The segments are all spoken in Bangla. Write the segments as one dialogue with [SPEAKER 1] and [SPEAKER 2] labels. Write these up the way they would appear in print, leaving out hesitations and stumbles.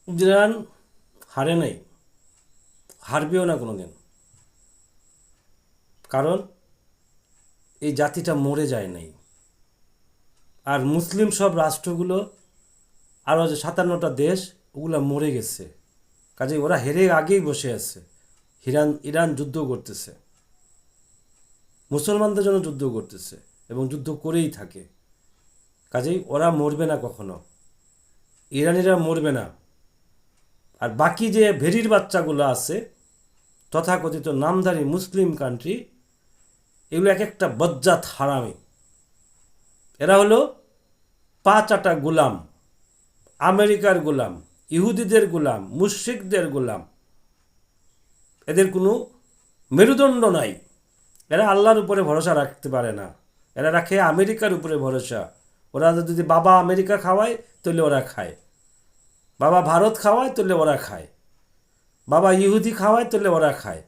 [SPEAKER 1] ইরান হারে নাই, হারবেও না কোনো দিন। কারণ এই জাতিটা মরে যায় নাই। আর মুসলিম সব রাষ্ট্রগুলো আরও যে 57টা দেশ, ওগুলো মরে গেছে। কাজেই ওরা হেরে আগেই বসে আছে। ইরান যুদ্ধ করতেছে, মুসলমানদের জন্য যুদ্ধ করতেছে এবং যুদ্ধ করেই থাকে। কাজেই ওরা মরবে না কখনো, ইরানিরা মরবে না। আর বাকি যে ভেরির বাচ্চাগুলো আছে, তথাকথিত নামধারী মুসলিম কান্ট্রি, এগুলো এক একটা বজ্জাত হারামি। এরা হলো পাঁচাটা গোলাম, আমেরিকার গোলাম, ইহুদিদের গোলাম, মুশরিকদের গোলাম। এদের কোনো মেরুদণ্ড নাই। এরা আল্লাহর উপরে ভরসা রাখতে পারে না, এরা রাখে আমেরিকার উপরে ভরসা। ওরা যদি বাবা আমেরিকা খাওয়ায় তাহলে ওরা খায়, বাবা ভারত খাওয়ায় তাহলে ওরা খায়, বাবা ইহুদি খাওয়ায় তাহলে ওরা খায়।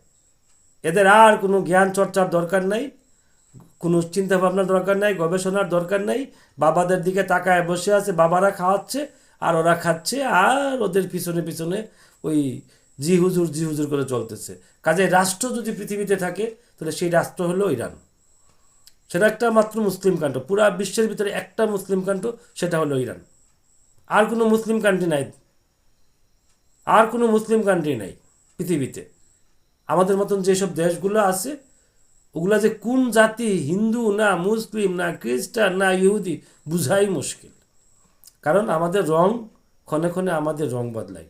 [SPEAKER 1] এদের আর কোনো জ্ঞান চর্চার দরকার নাই, কোনো চিন্তা ভাবনার দরকার নাই, গবেষণার দরকার নাই। বাবাদের দিকে তাকায় বসে আছে, বাবারা খাওয়াচ্ছে আর ওরা খাচ্ছে, আর ওদের পিছনে পিছনে ওই জি হুজুর করে চলতেছে। কাজে রাষ্ট্র যদি পৃথিবীতে থাকে তাহলে সেই রাষ্ট্র হলো ইরান। সেটা একটা মাত্র মুসলিম কান্ট্রি, পুরা বিশ্বের ভিতরে একটা মুসলিম কান্ট্রি, সেটা হলো ইরান। আর কোনো মুসলিম কান্ট্রি নাই, আর কোনো মুসলিম কান্ট্রি নাই পৃথিবীতে। আমাদের মতন যেসব দেশগুলো আছে, ওগুলা যে কোন জাতি, হিন্দু না মুসলিম না খ্রিস্টান না ইহুদি, বুঝাই মুশকিল। কারণ আমাদের রং, ক্ষণে ক্ষণে আমাদের রং বদলায়।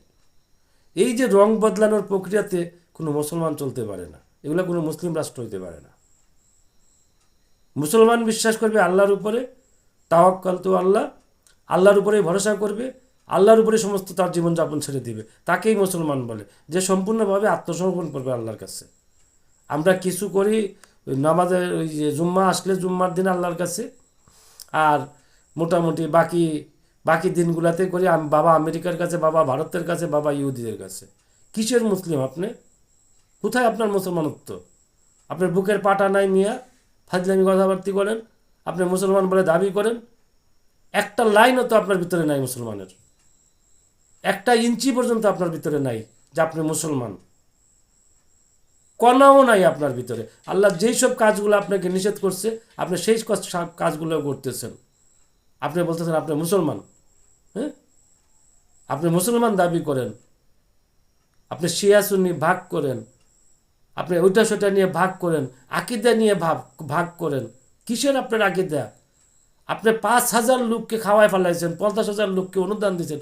[SPEAKER 1] এই যে রং বদলানোর প্রক্রিয়াতে কোনো মুসলমান চলতে পারে না, এগুলো কোনো মুসলিম রাষ্ট্র হইতে পারে না। মুসলমান বিশ্বাস করবে আল্লাহর উপরে, তাওয়াক্কাল তো আল্লাহ, আল্লাহর উপরেই ভরসা করবে, আল্লাহর উপরে সমস্ত তার জীবনযাপন ছেড়ে দিবে, তাকেই মুসলমান বলে, যে সম্পূর্ণভাবে আত্মসমর্পণ করবে আল্লাহর কাছে। আমরা কিছু করি ওই নামাজের, ওই যে জুম্মা আসলে জুম্মার দিন আল্লাহর কাছে, আর মোটামুটি বাকি বাকি দিনগুলোতে করি বাবা আমেরিকার কাছে, বাবা ভারতের কাছে, বাবা ইহুদিদের কাছে। কিসের মুসলিম আপনি? কোথায় আপনার মুসলমানত্ব? আপনার বুকের পাটা নাই মিয়া, ফাজলামি কথাবার্তি করেন, আপনি মুসলমান বলে দাবি করেন। একটা লাইনও তো আপনার ভিতরে নাই মুসলমানের, একটা ইঞ্চি পর্যন্ত আপনার ভিতরে নাই যে আপনি মুসলমান। কণাও নাই আপনার ভিতরে। আল্লাহ যেই সব কাজগুলো আপনাকে নিষেধ করছে, আপনি সেই কাজগুলো করতেছেন। আপনি বলতেছেন আপনি মুসলমান। হ্যাঁ, আপনি মুসলমান দাবি করেন, আপনি শিয়া সুন্নি ভাগ করেন, আপনি ওইটা সেটা নিয়ে ভাগ করেন, আকিদা নিয়ে ভাগ করেন। কিসের আপনার আকিদা? আপনি 5,000 লোককে খাওয়ায় ফেলাইছেন, 50,000 লোককে অনুদান দিয়েছেন।